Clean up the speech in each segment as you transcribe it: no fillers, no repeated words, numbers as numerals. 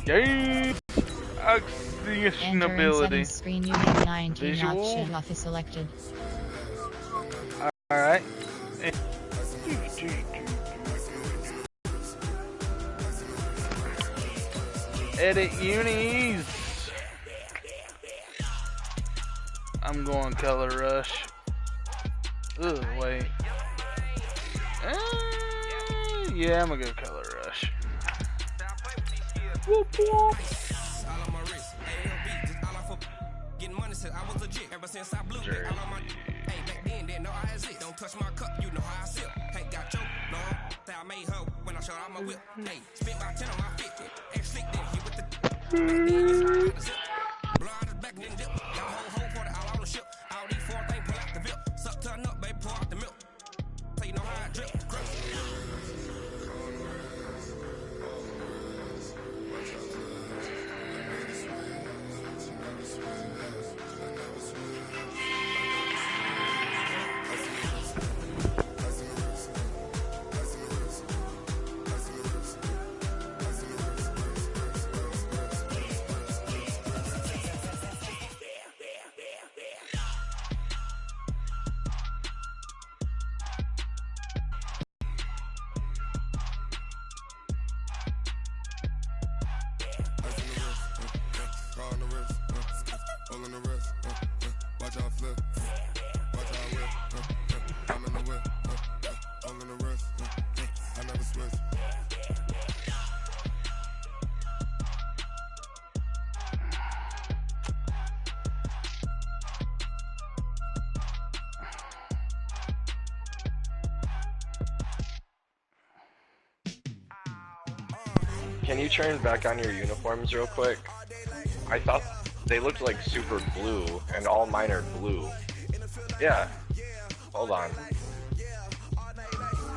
Yes. Actionability. Screen unit 19 Visual. option office selected. Alright. Edit unis. I'm going color rush. Ugh, wait. Yeah, I'm gonna go color rush. Whoop, whoop. Don't touch my cup, you know how I sip. Ain't got your no. I made her when I showed out my whip. Hey, spent my 10 on my 50. Ex slick then hit with the blood back then dip. Got whole party all on the ship. All these four things pull out the vip. Suck turn up, baby, pour out the milk. So you know how I drip. Can you turn back on your uniforms real quick? I thought they looked like super blue, and all mine are blue. Yeah. Hold on.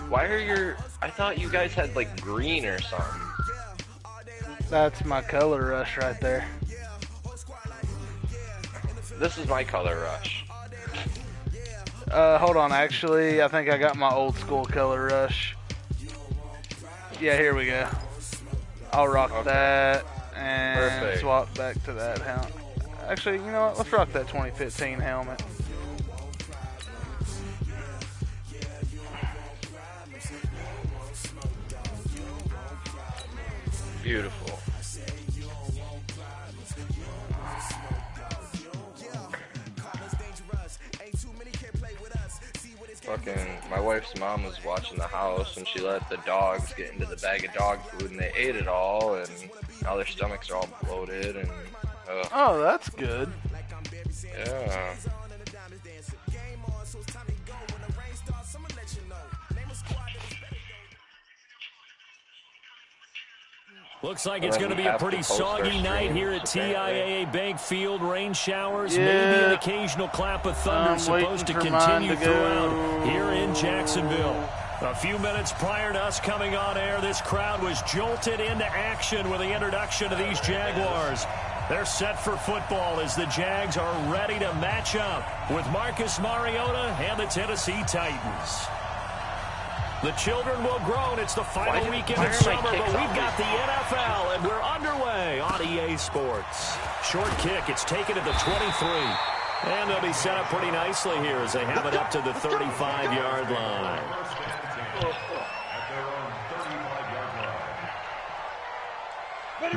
Why are your... I thought you guys had like green or something. That's my color rush right there. This is my color rush. Hold on, actually, I think I got my old school color rush. Yeah, here we go. I'll rock that and Perfect. swap back to that helmet. Actually, you know what? Let's rock that 2015 helmet. Beautiful. Fucking, my wife's mom was watching the house and she let the dogs get into the bag of dog food and they ate it all and now their stomachs are all bloated and oh, that's good. Yeah. Looks like it's going to be a pretty soggy night here at TIAA Bank Field. Rain showers, maybe an occasional clap of thunder supposed to continue throughout here in Jacksonville. A few minutes prior to us coming on air, this crowd was jolted into action with the introduction of these Jaguars. They're set for football as the Jags are ready to match up with Marcus Mariota and the Tennessee Titans. The children will grow, and it's the final weekend of summer, but we've got the NFL, and we're underway on EA Sports. Short kick, it's taken to the 23. And they'll be set up pretty nicely here as they have it up to the 35-yard line.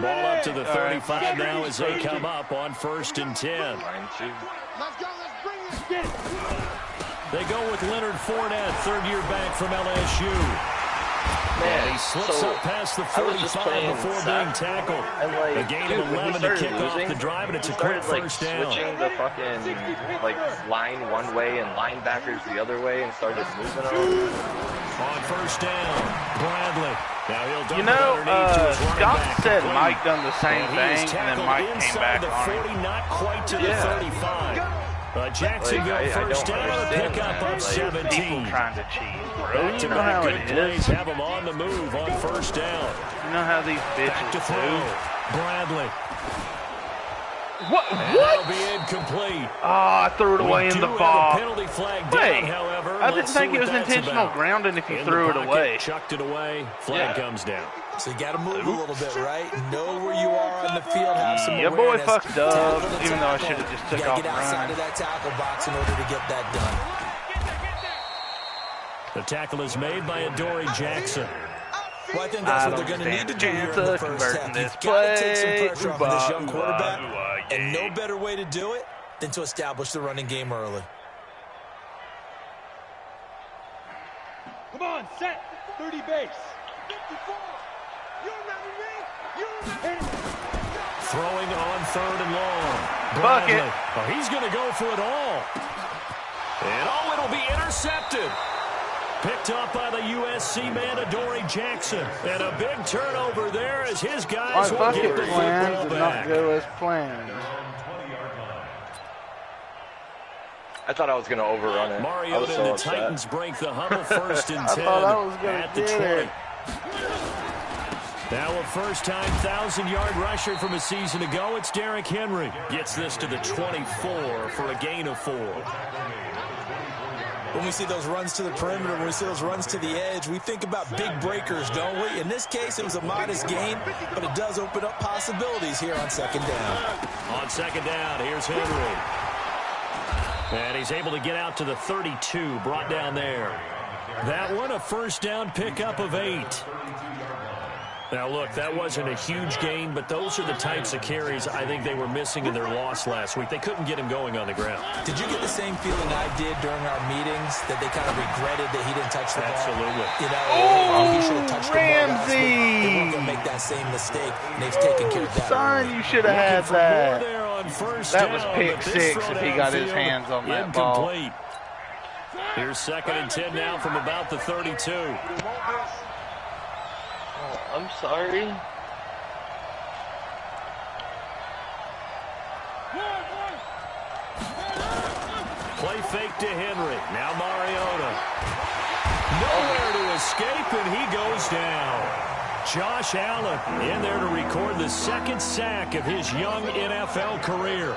Ball up to the 35 now as they come up on 1st and 10. Let's go, let's bring this. Get it. They go with Leonard Fournette, third-year back from LSU. Man, he slips up past the 45 before being tackled. A gain of 11 to kick off the drive, and it's a quick first down. Switching the fucking line one way and linebackers the other way and started moving on. On first down, Bradley. Now he'll dump Scott said Mike done the same thing, and then Mike came back the 40, on him. not quite to the 35. Jacksonville first down, pick up of 17. People trying to cheese, bro. Back to You know how good it plays, is. have them on the move on first down. You know how these Back to bitches throw, do. Bradley. What? That'll be incomplete. Oh, I threw it away in the ball. Penalty flag down, Wait, however. I didn't think it was intentional grounding if you threw it away. Chucked it away. Flag comes down. So you got to move a little bit, right? Know where you are on the field, have some Your awareness. boy fucked up, even though I should have just took off get outside running. of that tackle box in order to get that done. The tackle is made by Adoree Jackson. Well, I think that's what they're going to need to do here in the first half. You've got to take some pressure off of this young quarterback, and no better way to do it than to establish the running game early. Come on, set. 30 base. 54. You ready? Throwing on 3rd and long. Bucket. Bradley. Oh, he's going to go for it all. And it'll be intercepted. Picked up by the USC man, Adoree Jackson. And a big turnover there as his guys will get the plans football did back. not go as planned. I thought I was going to overrun it. Mariota so and the upset. Titans break the huddle 1st and 10 I thought I was gonna at the get 20. it. Now a first-time 1,000-yard rusher from a season ago, it's Derrick Henry. Gets this to the 24 for a gain of 4. When we see those runs to the perimeter, when we see those runs to the edge, we think about big breakers, don't we? In this case, it was a modest gain, but it does open up possibilities here on 2nd down. On 2nd down, here's Henry. And he's able to get out to the 32, brought down there. That one, a first down pickup of 8. Now, look, that wasn't a huge gain, but those are the types of carries I think they were missing in their loss last week. They couldn't get him going on the ground. Did you get the same feeling I did during our meetings, that they kind of regretted that he didn't touch the ball? Absolutely. You know, he should have touched the ball last week. They Ramsey! weren't going to make that same mistake, and they've taken care of that. Son, you should have had Looking for more that. there on first That was down, pick but this 6 throw if he got his downfield, hands on that ball. incomplete. Here's 2nd and 10 now from about the 32. I'm sorry. Play fake to Henry. Now Mariota. Nowhere to escape, and he goes down. Josh Allen in there to record the 2nd sack of his young NFL career.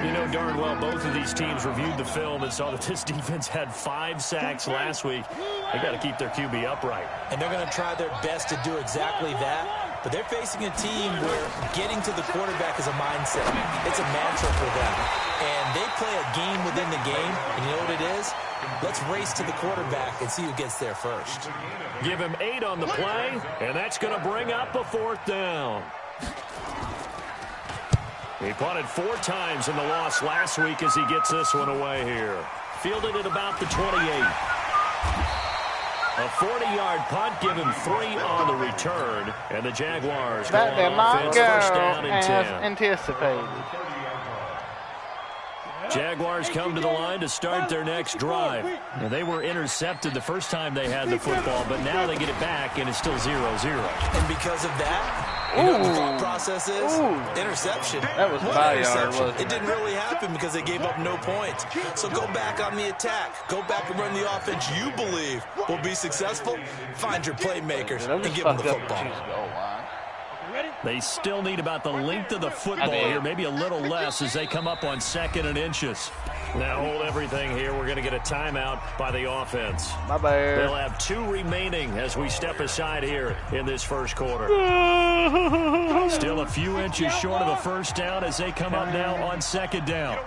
You know darn well both of these teams reviewed the film and saw that this defense had 5 sacks last week. They got to keep their QB upright. And they're going to try their best to do exactly that. But they're facing a team where getting to the quarterback is a mindset. It's a mantra for them. And they play a game within the game. And you know what it is? Let's race to the quarterback and see who gets there first. Give him 8 on the play, and that's going to bring up a 4th down. He punted 4 times in the loss last week as he gets this one away here. Fielded at about the 28. A 40-yard punt, give him 3 on the return, and the Jaguars go That did on not offense, go first down and as 10. anticipated. Jaguars come to the line to start their next drive. And they were intercepted the first time they had the football, but now they get it back, and it's still 0-0. And because of that, you know what the thought process is? Interception. That was What 5 interception? yard, wasn't It didn't really happen because they gave up no points. So go back on the attack. Go back and run the offense you believe will be successful. Find your playmakers and give them the football. They still need about the length of the football here, maybe a little less as they come up on 2nd and inches. Now hold everything here. We're going to get a timeout by the offense. My bad. They'll have 2 remaining as we step aside here in this first quarter. Still a few inches short of a first down as they come up now on 2nd down.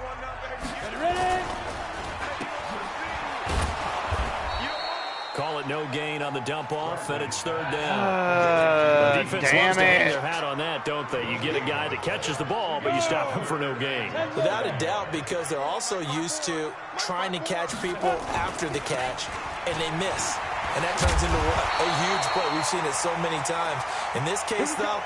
Call it no gain on the dump off, and it's 3rd down. The defense damn loves to hang it. their hat on that, don't they? You get a guy that catches the ball, but you stop him for no gain. Without a doubt, because they're also used to trying to catch people after the catch, and they miss. And that turns into what? A huge play. We've seen it so many times. In this case, though,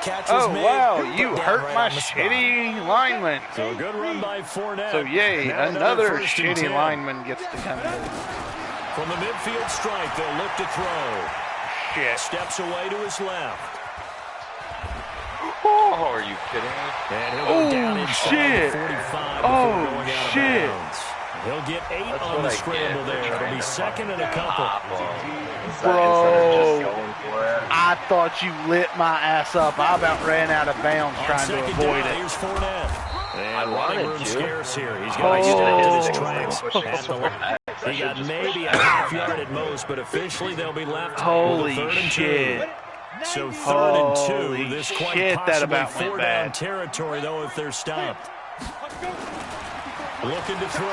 catch was made. Wow, but you down hurt right my on the spot. shitty lineman. So a good run by Fournette. So yay, Now another 1st and shitty 10. lineman gets to come in. From the midfield strike, they'll look to throw. Shit. Steps away to his left. Oh, are you kidding me? And he'll go down Oh, inside shit. the 45 Oh, before going out of shit. bounds. He'll get 8 That's on what the I scramble get there. for It'll trying be to 2nd and a couple. Instead of just going for it. I thought you lit my ass up. I about ran out of bounds On trying to 2nd avoid down, it. here's Fournette. And wanted running room to. scarce here. He's Oh. got to stick to his Oh. tracks at the line. He got maybe a half yard at most, but officially they'll be left with Holy a 3rd and 2. shit. So 3rd and 2. This quite shit, that possibly about went 4-down bad. territory, though, if they're stopped. Looking to throw.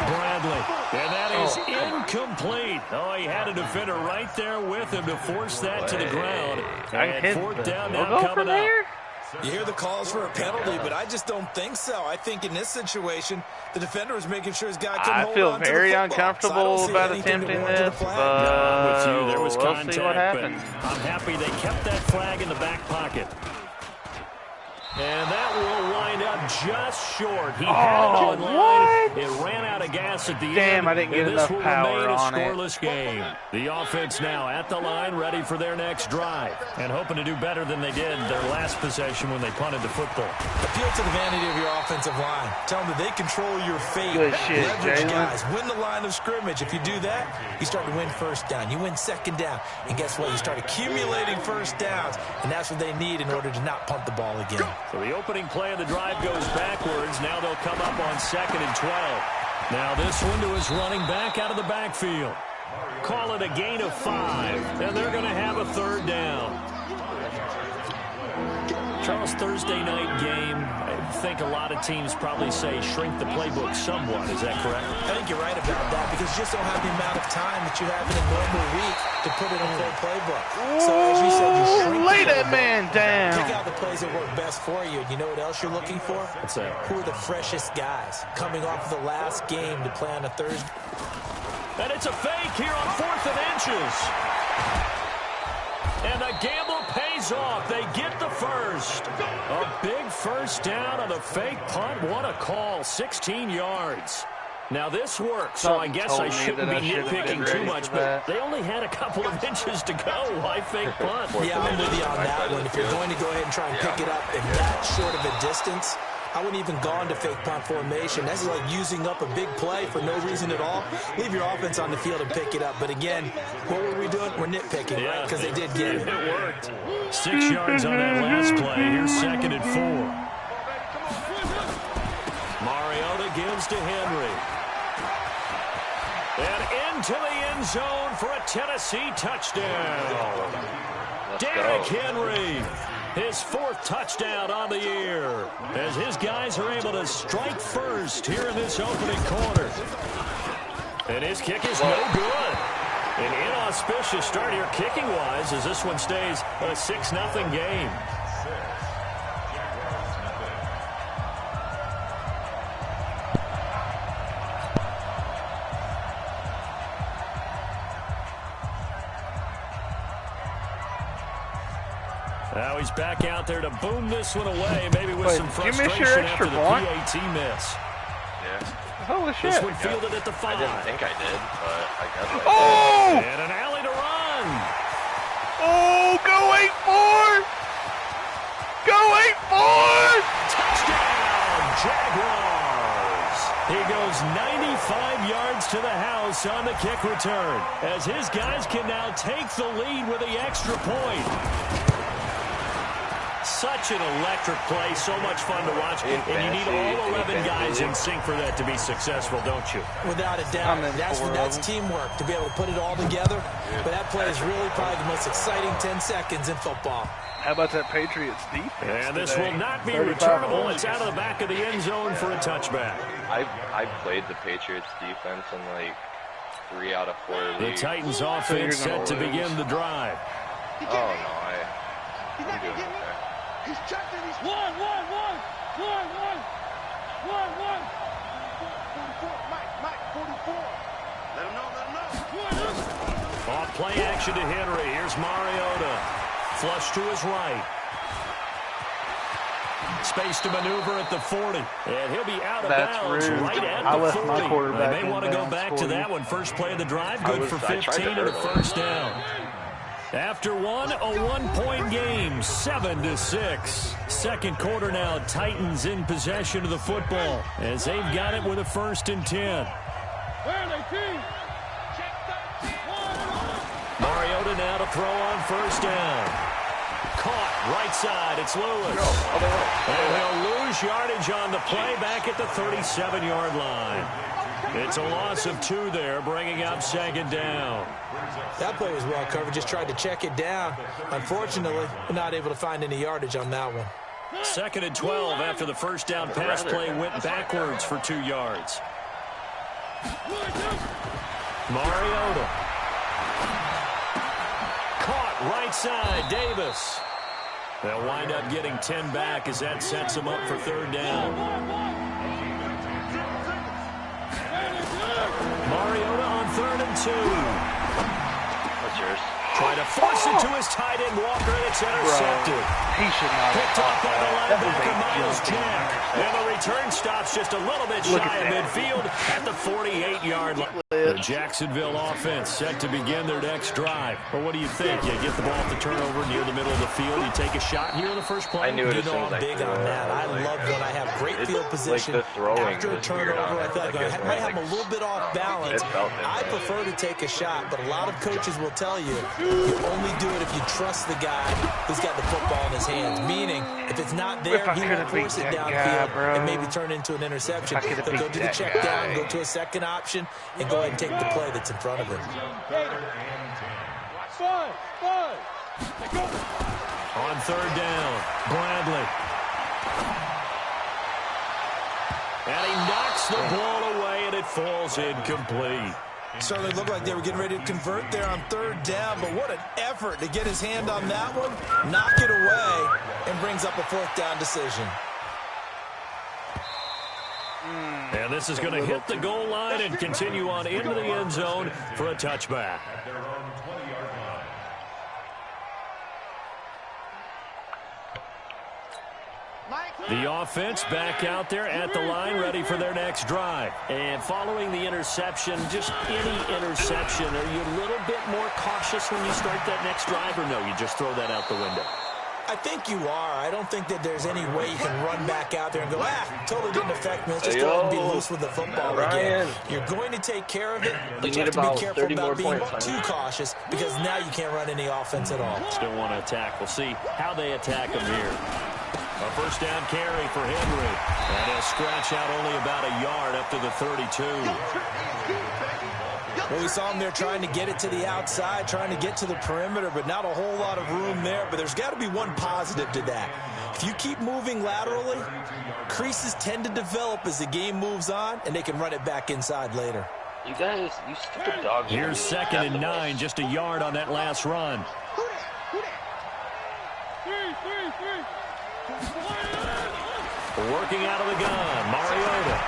Bradley. And that is incomplete. Oh, he had a defender right there with him to force that to the ground. And 4th down now coming up. You hear the calls for a penalty, but I just don't think so. I think in this situation, the defender was making sure his guy couldn't hold on to the football. I feel very uncomfortable about attempting this, but with you, there was we'll contact, see what happens. I'm happy they kept that flag in the back pocket. And that will wind up just short. He had it on line. It ran out of gas at the end. Damn, I didn't get enough power on it. This will remain a scoreless game. The offense now at the line, ready for their next drive. And hoping to do better than they did their last possession when they punted the football. Appeal to the vanity of your offensive line. Tell them that they control your fate. Good shit, Leverage Jalen. guys. Win the line of scrimmage. If you do that, you start to win 1st down. You win 2nd down. And guess what? You start accumulating 1st downs. And that's what they need in order to not punt the ball again. So the opening play of the drive goes backwards. Now they'll come up on 2nd and 12. Now this one to his running back out of the backfield. Call it a gain of 5, and they're going to have a 3rd down. Charles, Thursday night game, I think a lot of teams probably say shrink the playbook somewhat. Is that correct? I think you're right about that because you just don't have the amount of time that you have in a normal week to put it in a full playbook. So as you said, you shrink Lay that man down. Pick out the plays that work best for you. You know what else you're looking for? What's that? Who are the freshest guys coming off of the last game to play on a Thursday? And it's a fake here on 4th and inches. And the gamble pays off. They get the first. A big 1st down on the fake punt. What a call. 16 yards. Now this works, so I guess I shouldn't be nitpicking too much, but they only had a couple of inches to go. Why fake punt? Yeah, I'm with you on that one. If you're going to go ahead and try and pick it up in that short of a distance, I wouldn't even gone to fake punt formation. That's like using up a big play for no reason at all. Leave your offense on the field and pick it up. But again, what were we doing? We're nitpicking, right? Because they did get it. It worked. 6 yards on that last play. Here's 2nd and 4. Mariota gives to Henry. And into the end zone for a Tennessee touchdown. Derrick Henry. His 4th touchdown on the year as his guys are able to strike first here in this opening quarter. And his kick is no good. An inauspicious start here kicking-wise as this one stays a 6-0 game. Now he's back out there to boom this one away, maybe with some frustration after the PAT miss. Yeah. Holy shit. This one fielded at the 5. I didn't think I did, but I guess I did. And an alley to run. Oh, go 8-4. Go 8-4. Touchdown, Jaguars. He goes 95 yards to the house on the kick return as his guys can now take the lead with the extra point. Such an electric play, so much fun to watch, and you need all 11 guys in sync for that to be successful, don't you? Without a doubt. That's teamwork, to be able to put it all together. But that play is really probably the most exciting 10 seconds in football. How about that Patriots defense? And this will not be returnable. It's out of the back of the end zone for a touchback. I played the Patriots defense in like 3 out of 4 leagues. The Titans offense set to begin the drive. Oh, no, I'm doing okay. He's checking. He's one. 44. Mike, 44. Let him know. Off play action to Henry. Here's Mariota. Flush to his right. Space to maneuver at the 40. And he'll be out of bounds right at the 40. My quarterback They may want to go back to that one. First play of the drive. Good for 15 and a 1st down. After one, a 1-point game, 7-6. Second quarter now, Titans in possession of the football as they've got it with a 1st and 10. Mariota now to throw on 1st down. Caught, right side, it's Lewis. And he'll lose yardage on the play back at the 37-yard line. It's a loss of 2 there, bringing up 2nd down. That play was well covered, just tried to check it down. Unfortunately, we're not able to find any yardage on that one. 2nd and 12 after the first down pass play went backwards for 2 yards. Mariota. Caught right side, Davis. They'll wind up getting 10 back as that sets them up for 3rd down. Mariota on 3rd and 2. What's yours? Try to force it to his tight end, Walker, and it's intercepted. Bro, he should not Picked off by the that. linebacker, Miles Jack. And the return stops just a little bit shy of midfield at the 48-yard line. The Jacksonville offense set to begin their next drive. Well, what do you think? You get the ball off the turnover near the middle of the field. You take a shot here in the first play. I knew it as soon as I big threw on it. that. I love when I have great field position. Like the throwing after a is weird turnover, on I it. feel like I might have a little bit off balance. I prefer to take a shot, but a lot of coaches will tell you only do it if you trust the guy who's got the football in his hands. Meaning, if it's not there, he will force it downfield and maybe turn into an interception. He'll go to the check down, go to a second option, and go ahead and take the play that's in front of him. On 3rd down, Bradley. And he knocks the ball away, and it falls incomplete. Certainly looked like they were getting ready to convert there on 3rd down, but what an effort to get his hand on that one, knock it away, and brings up a 4th down decision. And this is going to hit the goal line and continue on into the end zone for a touchback. The offense back out there at the line, ready for their next drive. And following the interception, just any interception, are you a little bit more cautious when you start that next drive, or no, you just throw that out the window? I think you are. I don't think that there's any way you can run back out there and go, totally didn't affect me. Let's just go ahead and be loose with the football again. You're going to take care of it, but you have to be careful about being too cautious because now you can't run any offense at all. Still want to attack. We'll see how they attack them here. A first down carry for Henry. And he'll scratch out only about a yard up to the 32. Well, we saw him there trying to get it to the outside, trying to get to the perimeter, but not a whole lot of room there. But there's got to be one positive to that. If you keep moving laterally, creases tend to develop as the game moves on, and they can run it back inside later. You guys, you stupid dogs. Here's 2nd and 9, just a yard on that last run. Working out of the gun, Mariota.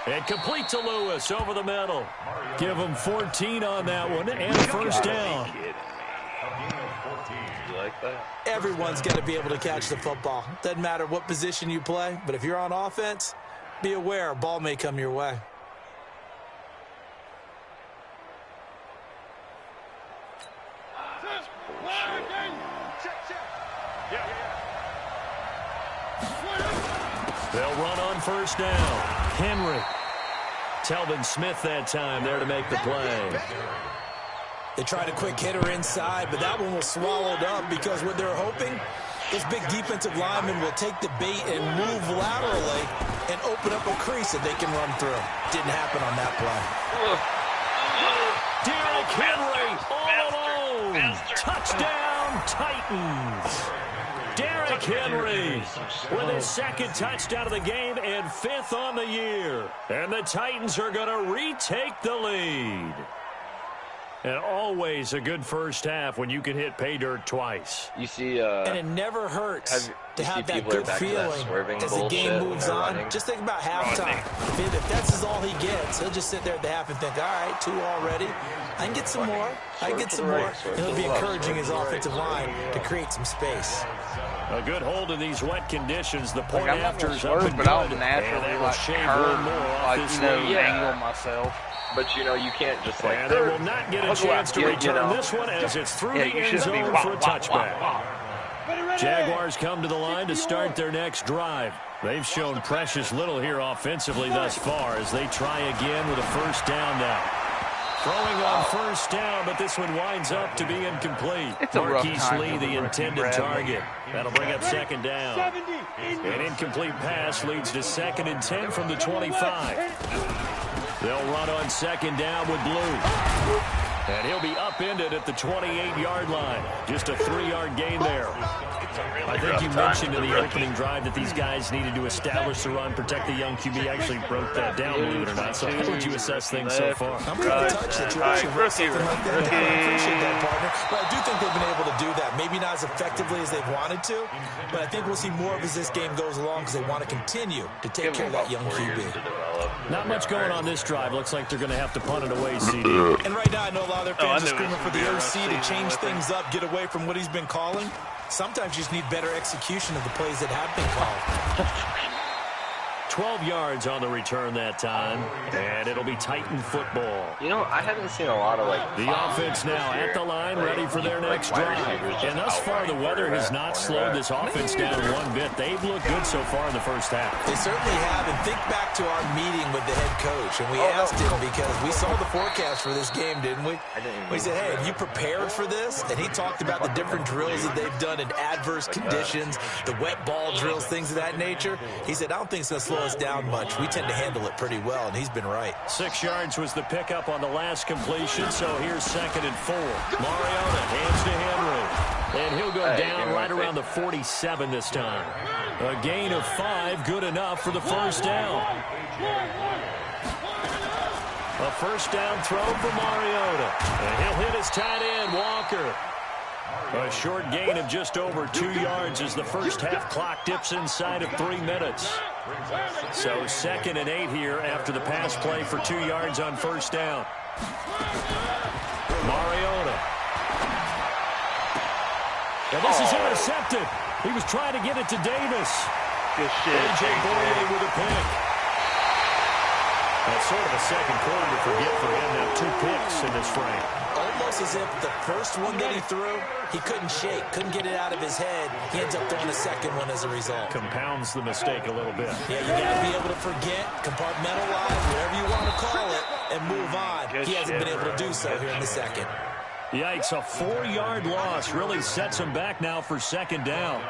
And complete to Lewis over the middle. Give him 14 on that one and first down. You like that? Everyone's got to be able to catch the football. Doesn't matter what position you play, but if you're on offense, be aware a ball may come your way. They'll run on first down. Henry. Telvin Smith that time there to make the play. They tried a quick hitter inside, but that one was swallowed up because what they're hoping, this big defensive lineman will take the bait and move laterally and open up a crease that they can run through. Didn't happen on that play. Derrick Henry all alone. Touchdown, Titans. Derrick Henry with his 2nd touchdown of the game and 5th on the year. And the Titans are going to retake the lead. And always a good first half when you can hit pay dirt twice. You see, and it never hurts to have that good feeling as the game moves on. Just think about halftime. If that's all he gets, he'll just sit there at the half and think, all right, 2 already. I can get some more. I can get some more. And he'll be encouraging his offensive line to create some space. A good hold in these wet conditions. The point after's up and but I'll good. naturally like one more off this lead. angle myself. but you know you can't just like. And they will not get a chance to return this one as it's through the end zone for a touchback. Jaguars come to the line to start their next drive. They've shown precious little here offensively thus far as they try again with a first down now. Throwing on first down, but this one winds up to be incomplete. It's a rough Marquise time Lee, for the the intended rookie target. That'll bring up second down. An incomplete pass leads to 2nd and 10 from the 25. They'll run on second down with Blue. And he'll be upended at the 28-yard line. Just a 3-yard gain there. I think you mentioned in the opening drive that these guys needed to establish the run, protect the young QB. Actually broke that down, believe it or not. So how would you assess things so far? I'm going to touch that you actually wrote something like that. I appreciate that, partner. But I do think they've been able to do that. Maybe not as effectively as they've wanted to, but I think we'll see more of as this game goes along because they want to continue to take care of that young QB. Not much going on this drive. Looks like they're going to have to punt it away, CD. And right now, I know a lot of their fans are screaming for the OC to change things up, get away from what he's been calling. Sometimes you just need better execution of the plays that have been called. 12 yards on the return that time, and it'll be Titan football. You know, I haven't seen a lot of, like... The offense now at the line, ready for their next drive. And thus far, the weather has not slowed this offense down one bit. They've looked good so far in the first half. They certainly have. And think back to our meeting with the head coach, and we asked him because we saw the forecast for this game, didn't we? We said, hey, have you prepared for this? And he talked about the different drills that they've done in adverse conditions, the wet ball drills, things of that nature. He said, I don't think it's going to slow us down much. We tend to handle it pretty well, and he's been right. 6 yards was the pickup on the last completion, so here's 2nd and 4. Mariota hands to Henry, and he'll go down right around the 47 this time. A gain of 5, good enough for the first down. A first down throw for Mariota, and he'll hit his tight end, Walker. A short gain of just over 2 yards as the first half clock dips inside of 3 minutes. So 2nd and 8 here after the pass play for 2 yards on first down. Mariota. And this is intercepted. He was trying to get it to Davis. Good shit. A.J. Boye with a pick. That's sort of a second quarter to forget for him. Now 2 picks in this frame. Almost as if the first one that he threw, he couldn't shake, couldn't get it out of his head. He ends up throwing a second one as a result. Compounds the mistake a little bit. Yeah, you got to be able to forget, compartmentalize, whatever you want to call it, and move on. He hasn't been able to do so here in the second. Yikes, a 4-yard loss really sets him back now for second down.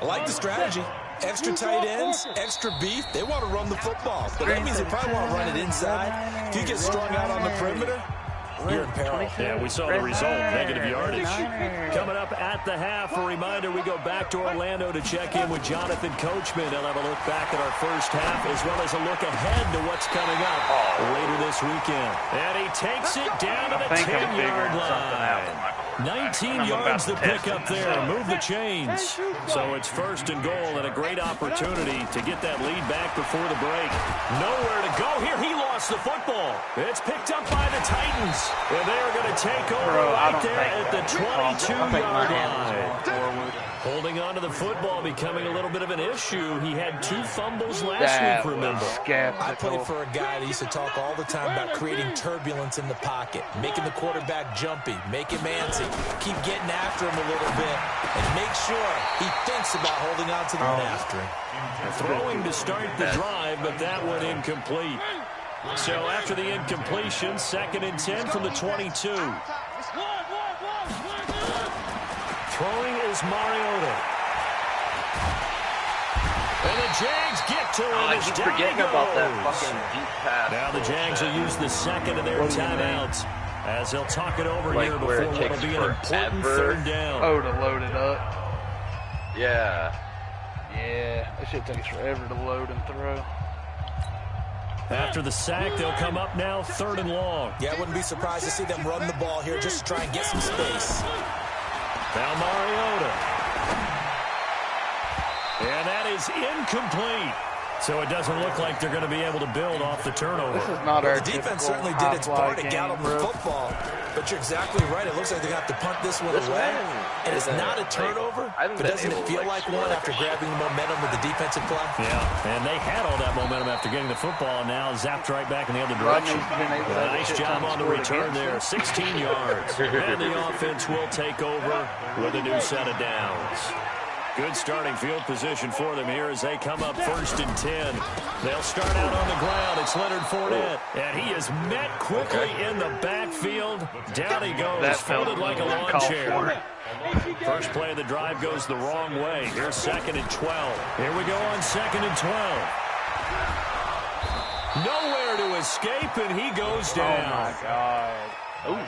I like the strategy. Extra tight ends, extra beef. They want to run the football, but that means they probably want to run it inside. If you get strung out on the perimeter, you're in peril. Yeah, we saw the result, negative yardage. Coming up at the half, a reminder, we go back to Orlando to check in with Jonathan Coachman. He'll have a look back at our first half, as well as a look ahead to what's coming up later this weekend. And he takes it down to the 10-yard line. 19 yards to pick up there. Move the chains. So it's 1st and goal, and a great opportunity to get that lead back before the break. Nowhere to go here. He lost the football. It's picked up by the Titans. And they're going to take over right there at the 22-yard line. Holding on to the football becoming a little bit of an issue. He had 2 fumbles last week, remember. I played for a guy that used to talk all the time about creating turbulence in the pocket, making the quarterback jumpy, make him antsy, keep getting after him a little bit, and make sure he thinks about holding on to the run after him. Throwing to start the drive, but that one incomplete. So after the incompletion, 2nd and 10 from the 22. Throwing is Mariota. And the Jags get to him. I keep forgetting about that fucking deep pass. Now the Jags will use the second of their timeouts as they'll talk it over here before what will be an important 3rd down. Oh, to load it up. Yeah. Yeah, that shit takes forever to load and throw. After the sack, they'll come up now 3rd and long. Yeah, I wouldn't be surprised to see them run the ball here just to try and get some space. Now Mariota. And that is incomplete. So it doesn't look like they're going to be able to build off the turnover. This is not our The defense certainly did its part to get them the football. But you're exactly right. It looks like they're going to have to punt this one away. And it's not a turnover, but doesn't it feel like one after grabbing the momentum with the defensive play? Yeah, and they had all that momentum after getting the football, and now zapped right back in the other direction. Nice job on the return there, 16 yards. And the offense will take over with a new set of downs. Good starting field position for them here as they come up 1st and 10. They'll start out on the ground. It's Leonard Fournette. And he is met quickly in the backfield. Down he goes, folded like a lawn chair. First play of the drive goes the wrong way. Here's 2nd and 12. Here we go on 2nd and 12. Nowhere to escape, and he goes down. Oh, my God.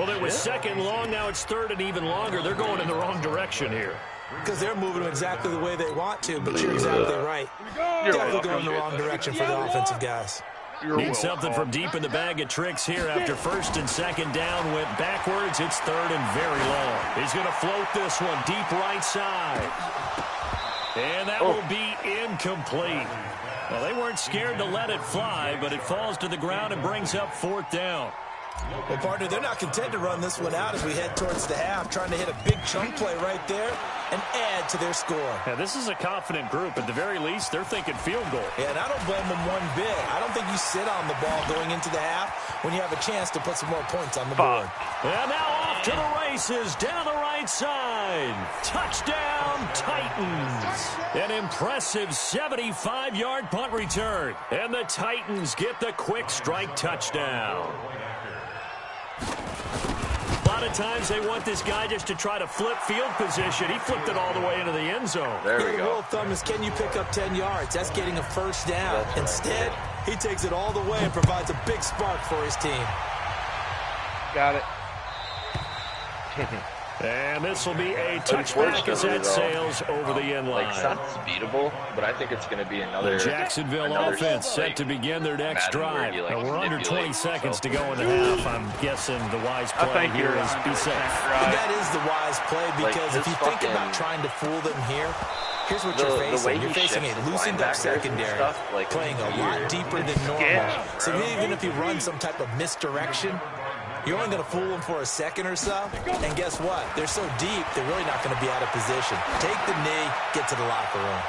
Well, it was 2nd long. Now it's 3rd and even longer. They're going in the wrong direction here. Because they're moving them exactly the way they want to, but you're exactly right. Definitely going in the wrong direction for the offensive guys. Need something from deep in the bag of tricks here. After 1st and 2nd down, went backwards. It's 3rd and very long. He's going to float this one deep right side. And that will be incomplete. Well, they weren't scared to let it fly, but it falls to the ground and brings up 4th down. Well, partner, they're not content to run this one out as we head towards the half, trying to hit a big chunk play right there and add to their score. Yeah, this is a confident group. At the very least, they're thinking field goal. Yeah, and I don't blame them one bit. I don't think you sit on the ball going into the half when you have a chance to put some more points on the board. And now off to the races down the right side. Touchdown, Titans. An impressive 75-yard punt return. And the Titans get the quick strike touchdown. A lot of times they want this guy just to try to flip field position. He flipped it all the way into the end zone. There we The go. rule of thumb is, can you pick up 10 yards? That's getting a first down. Instead, he takes it all the way and provides a big spark for his team. Got it. And this will be a touchback as that sails over the end line. Like, it's not beatable, but I think it's going to be another... The Jacksonville offense set to begin their next drive. We're under 20 seconds to go in the half. I'm guessing the wise play here is be safe. That is the wise play, because if you think about trying to fool them here, here's what you're facing. You're facing a loosened up secondary, playing a lot deeper than normal. So even if you run some type of misdirection, you're only going to fool them for a second or so. And guess what? They're so deep, they're really not going to be out of position. Take the knee, get to the locker room.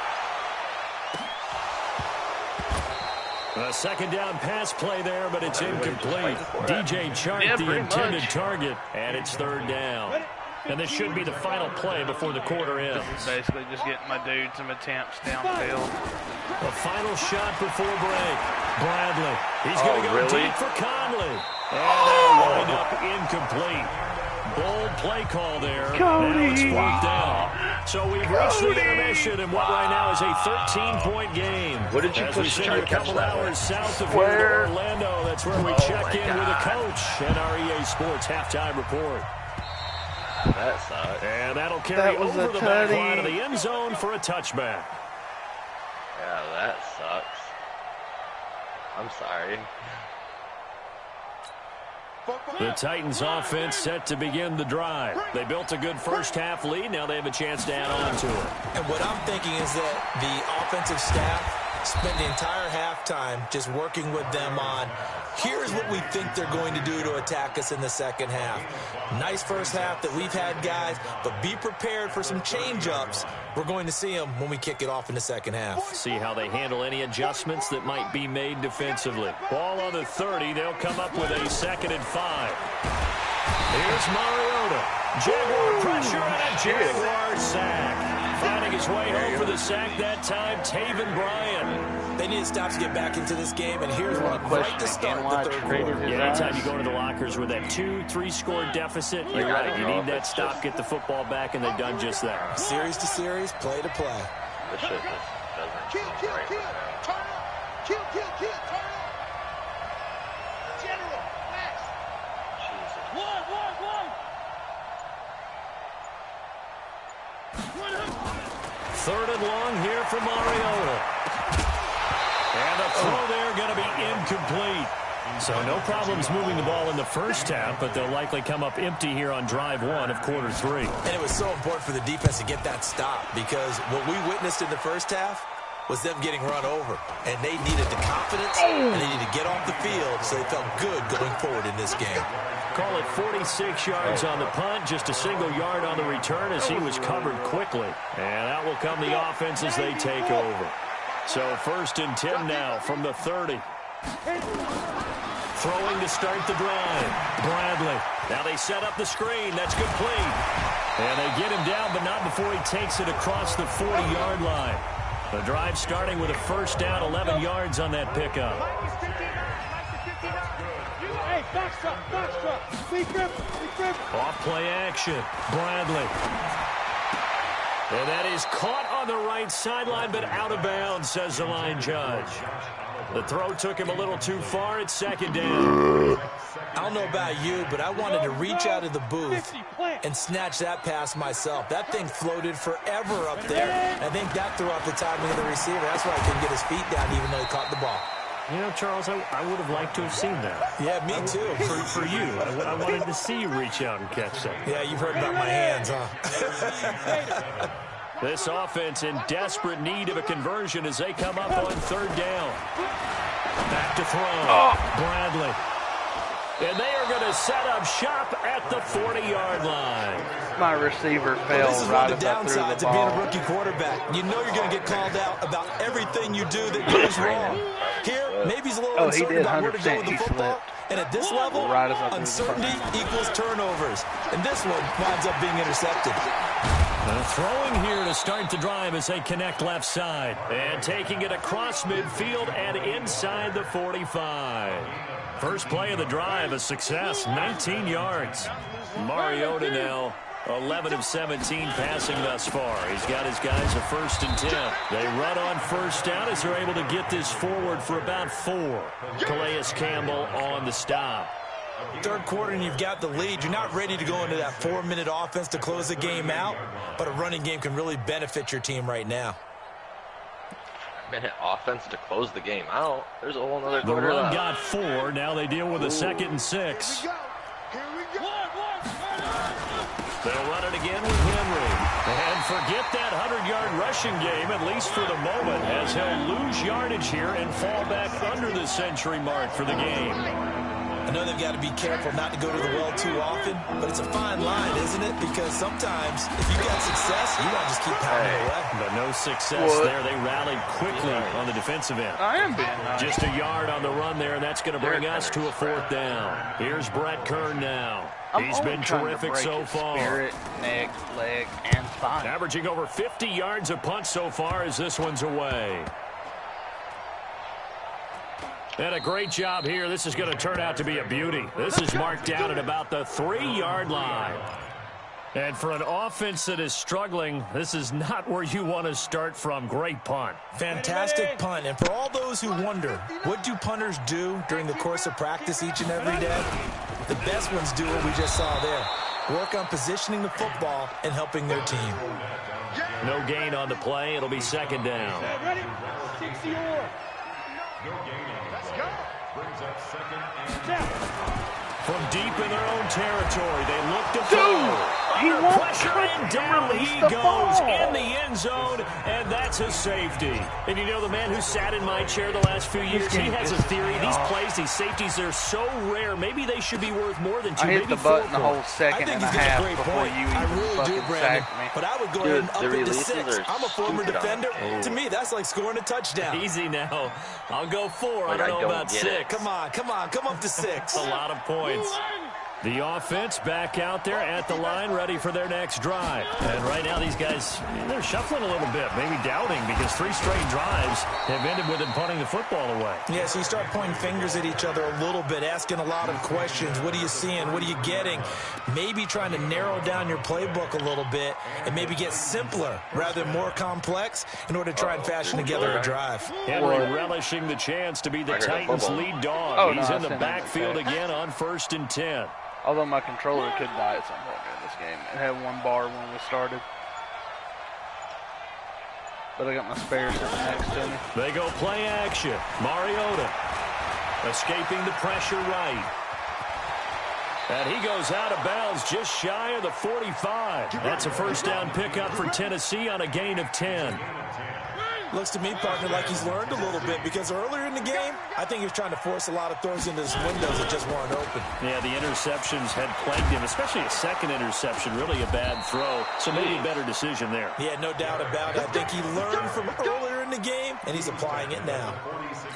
A second down pass play there, but it's incomplete. DJ Chark, the intended target, and it's 3rd down. And this should be the final play before the quarter ends. Basically just getting my dude some attempts downfield. A final shot before break. Bradley. He's going to go deep for Conley. And that'll wind up incomplete. Bold play call there. Now it's 4th down. So we've reached the intermission in what right now is a 13-point game. What did you As we push sit to a catch couple that hours one? south of here in Orlando. That's where we check in with the coach and our EA Sports halftime report. That sucks. And that'll carry over the back line of the end zone for a touchback. Yeah, that sucks. I'm sorry. The Titans offense set to begin the drive. They built a good first half lead. Now they have a chance to add on to it. And what I'm thinking is that the offensive staff spent the entire halftime just working with them on, here's what we think they're going to do to attack us in the second half. Nice first half that we've had, guys, but be prepared for some change-ups. We're going to see them when we kick it off in the second half. See how they handle any adjustments that might be made defensively. Ball on the 30. They'll come up with a 2nd and 5. Here's Mariota. Jaguar pressure and a Jaguar sack. Finding his way home for the sack that time, Taven Bryan. They need to stop to get back into this game, and here's one right to start the third quarter. Yeah, anytime you go into the lockers with that 2-3 score deficit, you're right. You need that stop, get the football back, and they've done just that. Series to series, play to play. This shit just doesn't seem right right now. Turn up. Kill, turn up. General, Max. Jesus. One. 3rd and long here for Mariota. And the throw there going to be incomplete. So no problems moving the ball in the first half, but they'll likely come up empty here on drive 1 of quarter 3. And it was so important for the defense to get that stop, because what we witnessed in the first half was them getting run over. And they needed the confidence, and they needed to get off the field so they felt good going forward in this game. Call it 46 yards on the punt, just a single yard on the return as he was covered quickly. And out will come the offense as they take over. So 1st and 10 now from the 30. Throwing to start the drive. Bradley. Now they set up the screen. That's complete. And they get him down, but not before he takes it across the 40-yard line. The drive starting with a first down, 11 yards on that pickup. Hey, box up. Lead grip. Off play action. Bradley. And that is caught on the right sideline, but out of bounds, says the line judge. The throw took him a little too far. It's second down. I don't know about you, but I wanted to reach out of the booth and snatch that pass myself. That thing floated forever up there. I think that threw off the timing of the receiver. That's why he couldn't get his feet down even though he caught the ball. You know, Charles, I would have liked to have seen that. Yeah, me too. For you. I wanted to see you reach out and catch that. Yeah, you've heard about my hands, huh? This offense in desperate need of a conversion as they come up on third down. Back to throw. Bradley. And they are going to set up shop at the 40-yard line. My receiver fell this is right one of the downsides of being a rookie quarterback. You know you're going to get called out about everything you do that goes wrong. Here, maybe he's a little uncertain about where to go with the football. And at this level, uncertainty equals turnovers. And this one winds up being intercepted. Throwing here to start the drive as they connect left side. And taking it across midfield and inside the 45. First play of the drive, a success, 19 yards. Mariota now 11 of 17 passing thus far. He's got his guys a 1st and 10. They run on first down as they're able to get this forward for about 4. Calais Campbell on the stop. Third quarter and you've got the lead. You're not ready to go into that 4-minute offense to close the game out, but a running game can really benefit your team right now. Minute offense to close the game out. There's a whole other The quarter run left. got 4. Now they deal with a 2nd and 6. Here we go. They'll run it again with Henry. And forget that 100-yard rushing game, at least for the moment, as he'll lose yardage here and fall back under the century mark for the game. I know they've got to be careful not to go to the well too often, but it's a fine line, isn't it? Because sometimes if you've got success, you want to just keep pounding away. But no success there. They rallied quickly on the defensive end. I am being nice. Just a yard on the run there, and that's going to bring us to a 4th down. Here's Brett Kern now. He's been terrific so far. Spirit, neck, leg, and spine. Averaging over 50 yards a punt so far as this one's away. And a great job here. This is going to turn out to be a beauty. This is marked down at about the 3-yard line. And for an offense that is struggling, this is not where you want to start from. Great punt. Fantastic punt. And for all those who wonder, what do punters do during the course of practice each and every day? The best ones do what we just saw there. Work on positioning the football and helping their team. No gain on the play. It'll be 2nd down. Ready? 60-yard. Let's go. From deep in their own territory, they look to throw. He Under won't pressure cut and and down release he the goes ball. in the end zone, and that's a safety. And you know, the man who sat in my chair the last few years, he has a theory. These plays, these safeties, they're so rare. Maybe they should be worth more than 2, I hit maybe the 4 button the whole second and a half before you even I really do, fucking Brandon. sacked me. But I would go ahead and up the it to releases 6. are I'm a former stupid defender. on it. To me, that's like scoring a touchdown. Easy now. I'll go 4. Like, I don't know about get 6. it. Come on, come up to 6. A lot of points. The offense back out there at the line, ready for their next drive. And right now, these guys, they're shuffling a little bit, maybe doubting, because 3 straight drives have ended with them punting the football away. Yeah, so you start pointing fingers at each other a little bit, asking a lot of questions. What are you seeing? What are you getting? Maybe trying to narrow down your playbook a little bit and maybe get simpler rather than more complex in order to try and fashion together a drive. Henry relishing the chance to be the Titans' lead dog. Oh, no, He's in I the sent backfield that. again on 1st and 10. Although my controller could die at some point in this game. It had 1 bar when we started. But I got my spare sitting next to me. They go play action. Mariota escaping the pressure right. And he goes out of bounds just shy of the 45. That's a 1st down pickup for Tennessee on a gain of 10. Looks to me, partner, like he's learned a little bit because earlier in the game, I think he was trying to force a lot of throws into his windows that just weren't open. Yeah, the interceptions had plagued him, especially a 2nd interception, really a bad throw. So maybe a better decision there. Yeah, no doubt about it. I think he learned from earlier in during the game, and he's applying it now.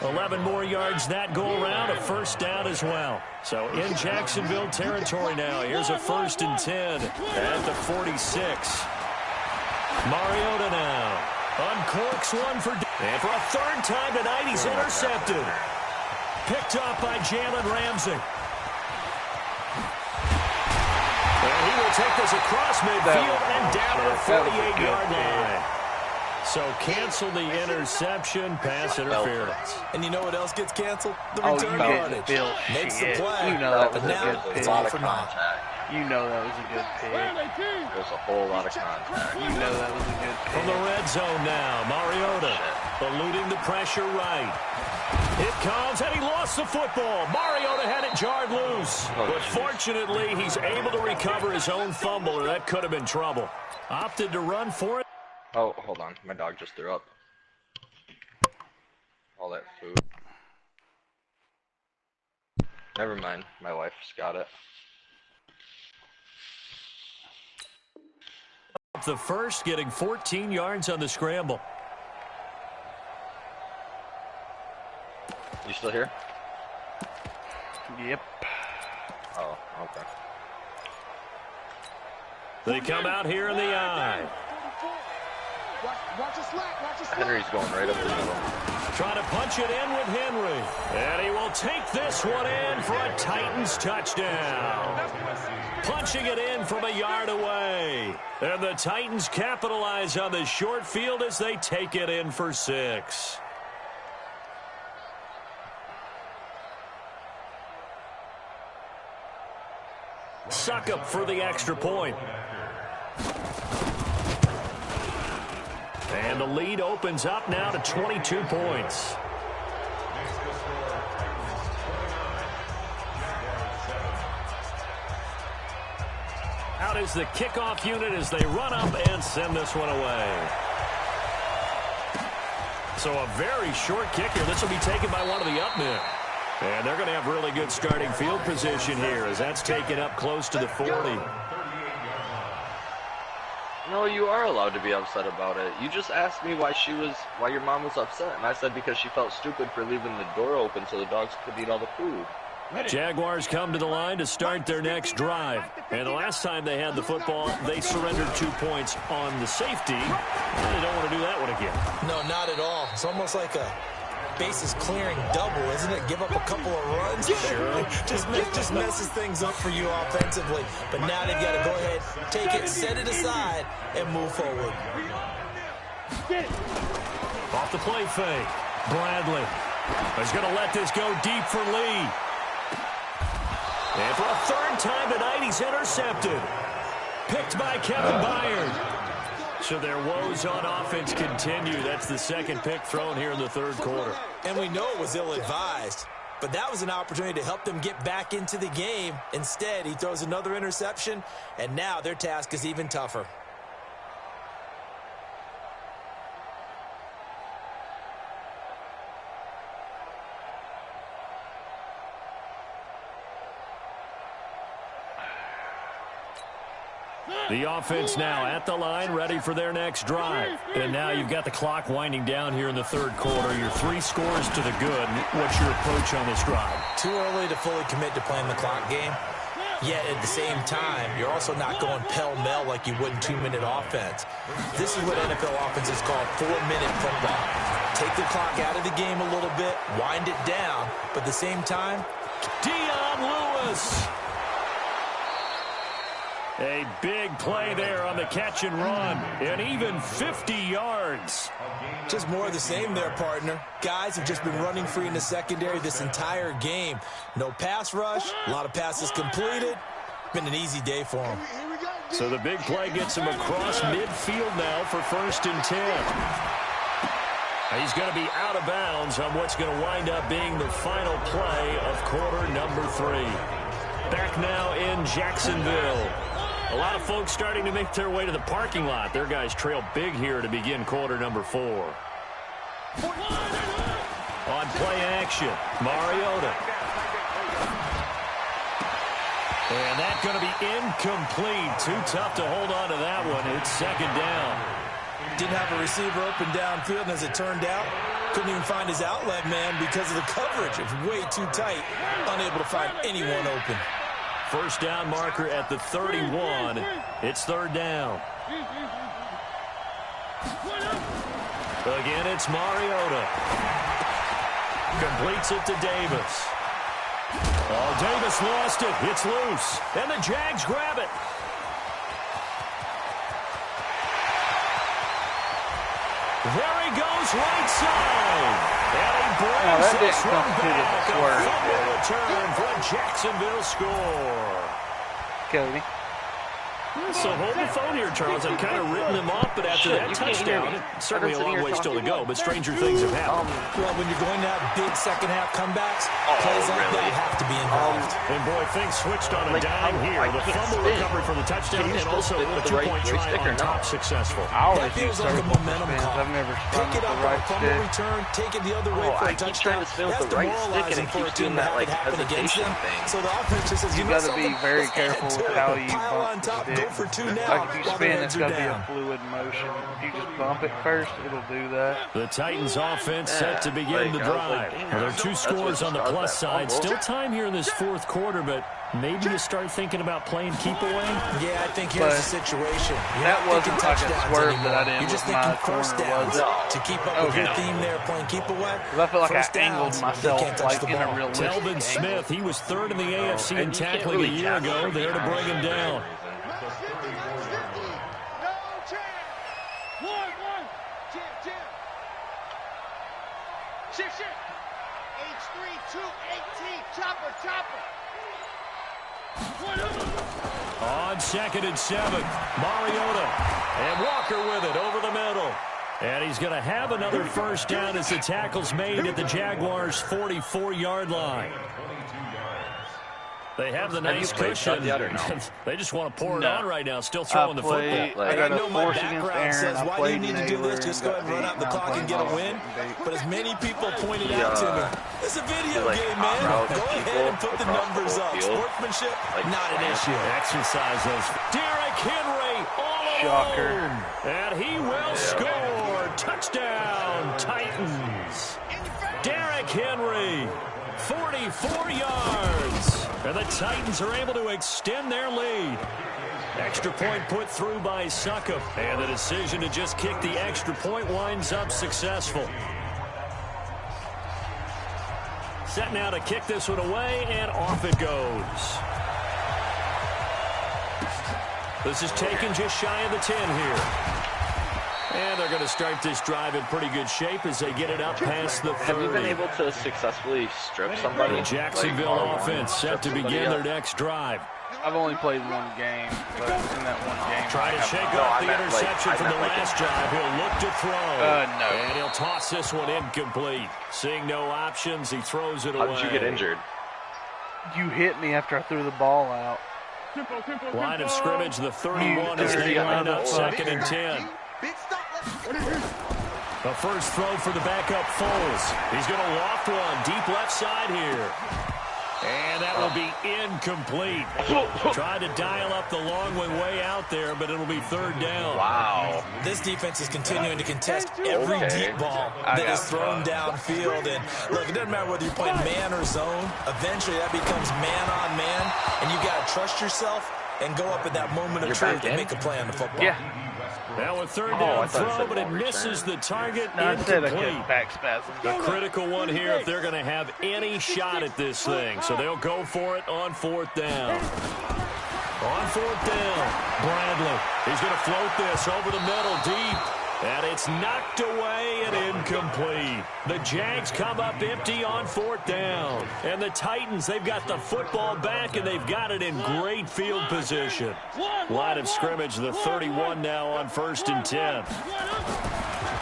11 more yards that go around, a first down as well. So in Jacksonville territory now. Here's a 1st and 10 at the 46. Mariota now uncorks one for and for a 3rd time tonight, he's intercepted. Picked up by Jalen Ramsey. And he will take this across midfield and down to the 48-yard line. So cancel the interception, pass interference. And you know what else gets canceled? The return yardage. Makes the play. You know that was but a now good it's pick. all for naught. You know that was a good pick. There's a whole lot of contact. You know that was a good pick. From the red zone now, Mariota eluding the pressure right. It comes, and he lost the football. Mariota had it jarred loose. But fortunately, he's able to recover his own fumble, or that could have been trouble. Opted to run for it. Oh, hold on. My dog just threw up. All that food. Never mind. My wife's got it. The first, getting 14 yards on the scramble. You still here? Yep. Oh, okay. They come out here in the eye. Henry's going right up the middle. Trying to punch it in with Henry. And he will take this one in for a Titans touchdown. Punching it in from a yard away. And the Titans capitalize on the short field as they take it in for 6. Suckup for the extra point. And the lead opens up now to 22 points. Out is the kickoff unit as they run up and send this one away. So a very short kicker. This will be taken by one of the up men. And they're going to have really good starting field position here as that's taken up close to the 40. No, you are allowed to be upset about it. You just asked me why your mom was upset, and I said because she felt stupid for leaving the door open so the dogs could eat all the food. Jaguars come to the line to start their next drive. And the last time they had the football, they surrendered 2 points on the safety. And they don't want to do that one again. No, not at all. It's almost like a bases clearing double, isn't it? Give up a couple of runs. Sure. just messes things up for you offensively. But now they've got to go ahead, take it, set it aside, and move forward. Off the play fake. Bradley is going to let this go deep for Lee. And for a 3rd time tonight, he's intercepted. Picked by Kevin Byard. So their woes on offense continue. That's the 2nd pick thrown here in the 3rd quarter. And we know it was ill-advised, but that was an opportunity to help them get back into the game. Instead, he throws another interception, and now their task is even tougher. The offense now at the line, ready for their next drive. And now you've got the clock winding down here in the 3rd quarter. Your 3 scores to the good. What's your approach on this drive? Too early to fully commit to playing the clock game. Yet at the same time, you're also not going pell-mell like you would in 2-minute offense. This is what NFL offenses call 4-minute football. Take the clock out of the game a little bit, wind it down, but at the same time, Dion Lewis. A big play there on the catch and run, and even 50 yards. Just more of the same there, partner. Guys have just been running free in the secondary this entire game. No pass rush, a lot of passes completed. Been an easy day for them. So the big play gets him across midfield now for 1st and 10. He's going to be out of bounds on what's going to wind up being the final play of quarter number 3. Back now in Jacksonville. A lot of folks starting to make their way to the parking lot. Their guys trail big here to begin quarter number 4. On play action, Mariota. And that's going to be incomplete. Too tough to hold on to that one. It's 2nd down. Didn't have a receiver open downfield, and as it turned out, couldn't even find his outlet man because of the coverage. It was way too tight, unable to find anyone open. First down marker at the 31. It's third down. Again, it's Mariota. Completes it to Davis. Oh, Davis lost it. It's loose. And the Jags grab it. There he goes, right side. And he brings this one back. A fumble return for a Jacksonville score. Cody. So hold the phone here, Charles. I've kind of written them off, but after that touchdown, certainly a long way still to go, but stranger things have happened. Well, when you're going to have big second-half comebacks, plays like that have to be involved. And, boy, things switched on a dime here. The fumble recovery from the touchdown and also a two-point try on top successful. That feels like a momentum call. I've never spun Pick with it the up right on fumble stick. return, take it the other way for a touchdown. That's demoralizing for a team to have it happen against them. So the offense just says, You got to be very careful with how you bump the stick. Go for two now. Like if you spin, it's got to be a fluid motion. If you just bump it first, it'll do that. The Titans offense set to begin the drive. Well, there are two scores on the plus side. Still time here in this fourth quarter, but maybe you start thinking about playing keep away. Yeah, I think here's the situation. That wasn't like a swerve that I did You're just with thinking my first corner, downs was it? to keep up with your theme there, playing keep away. Because I feel like First I angled downs, myself they can't touch like the in a ball. realistic Telvin angle. Smith, he was third in the AFC in tackling a year ago. There to bring him down. Shift. H3-2-18. Chopper. On 2nd and 7, Mariota. And Walker with it over the middle. And he's going to have another first down as the tackle's made at the Jaguars' 44-yard line. They have the nice cushion. They just want to pour it on right now, still throwing the football. I got I a know my force against background says, Aaron. I why do you played need to do this? Just go ahead and run out the clock and get a win. But as many people pointed out to me, it's a video game, man. Go ahead and put the numbers up. Sportsmanship, not an issue. Exercise those. Derrick Henry all alone. And he will score. Touchdown, Titans. Derrick Henry, 44 yards. And the Titans are able to extend their lead. Extra point put through by Succop. And the decision to just kick the extra point winds up successful. Set now to kick this one away, and off it goes. This is taken just shy of the 10 here. And they're going to start this drive in pretty good shape as they get it up past the 30. Have you been able to successfully strip somebody? The Jacksonville offense set to begin their next drive. I've only played one game, but in that one game, Trying to shake off the interception from the last drive. He'll look to throw. No. And he'll toss this one incomplete. Seeing no options, he throws it away. How did you get injured? You hit me after I threw the ball out. Line of scrimmage, the 31 as they line up 2nd and 10. The first throw for the backup Foles. He's going to loft one deep left side here. And that will be incomplete. Tried to dial up the long way out there, but it'll be third down. Wow. This defense is continuing to contest every deep ball that is thrown downfield. And look, it doesn't matter whether you're playing man or zone. Eventually, that becomes man on man, and you got to trust yourself and go up at that moment of truth and make a play on the football. Yeah. Now a third down throw, but it misses the target. Incomplete. Back spasm. A critical one here if they're going to have any shot at this thing. So they'll go for it on 4th down. On 4th down, Bradley. He's going to float this over the middle deep. And it's knocked away and incomplete. The Jags come up empty on 4th down. And the Titans, they've got the football back, and they've got it in great field position. Line of scrimmage, the 31 now on 1st and 10.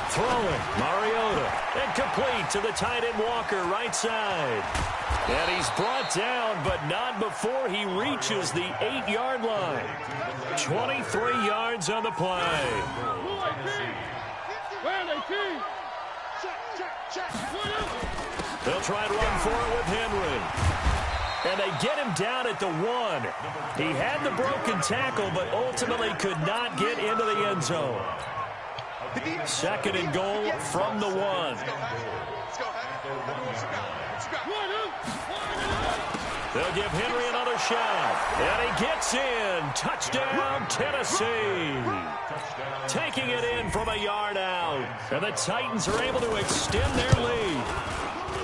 Throwing, Mariota. And complete to the tight end Walker, right side. And he's brought down, but not before he reaches the 8-yard line. 23 yards on the play. They'll try and run for it with Henry. And they get him down at the 1. He had the broken tackle, but ultimately could not get into the end zone. Second and goal from the 1. They'll give Henry another shot. And he gets in. Touchdown, Tennessee. Taking it in from a yard out. And the Titans are able to extend their lead.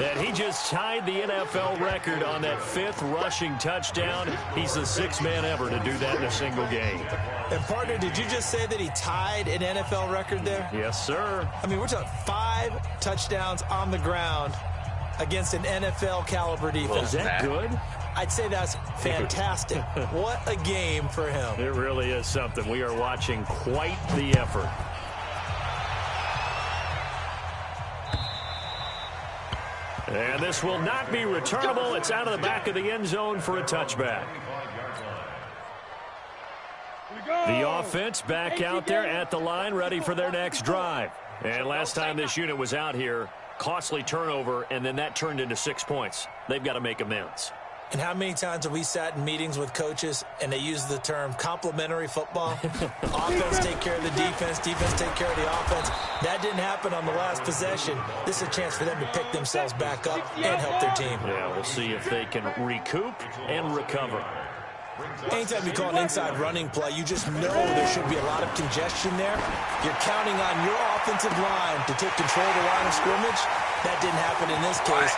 And he just tied the NFL record on that 5th rushing touchdown. He's the 6th man ever to do that in a single game. And, partner, did you just say that he tied an NFL record there? Yes, sir. I mean, we're talking 5 touchdowns on the ground against an NFL-caliber defense. Is that good? I'd say that's fantastic. What a game for him. It really is something. We are watching quite the effort. And this will not be returnable. It's out of the back of the end zone for a touchback. The offense back out there at the line, ready for their next drive. And last time this unit was out here, costly turnover, and then that turned into 6 points. They've got to make amends. And how many times have we sat in meetings with coaches and they use the term complementary football? Offense take care of the defense, defense take care of the offense. That didn't happen on the last possession. This is a chance for them to pick themselves back up and help their team. Yeah, we'll see if they can recoup and recover. Anytime you call an inside running play, you just know there should be a lot of congestion there. You're counting on your offensive line to take control of the line of scrimmage. That didn't happen in this case.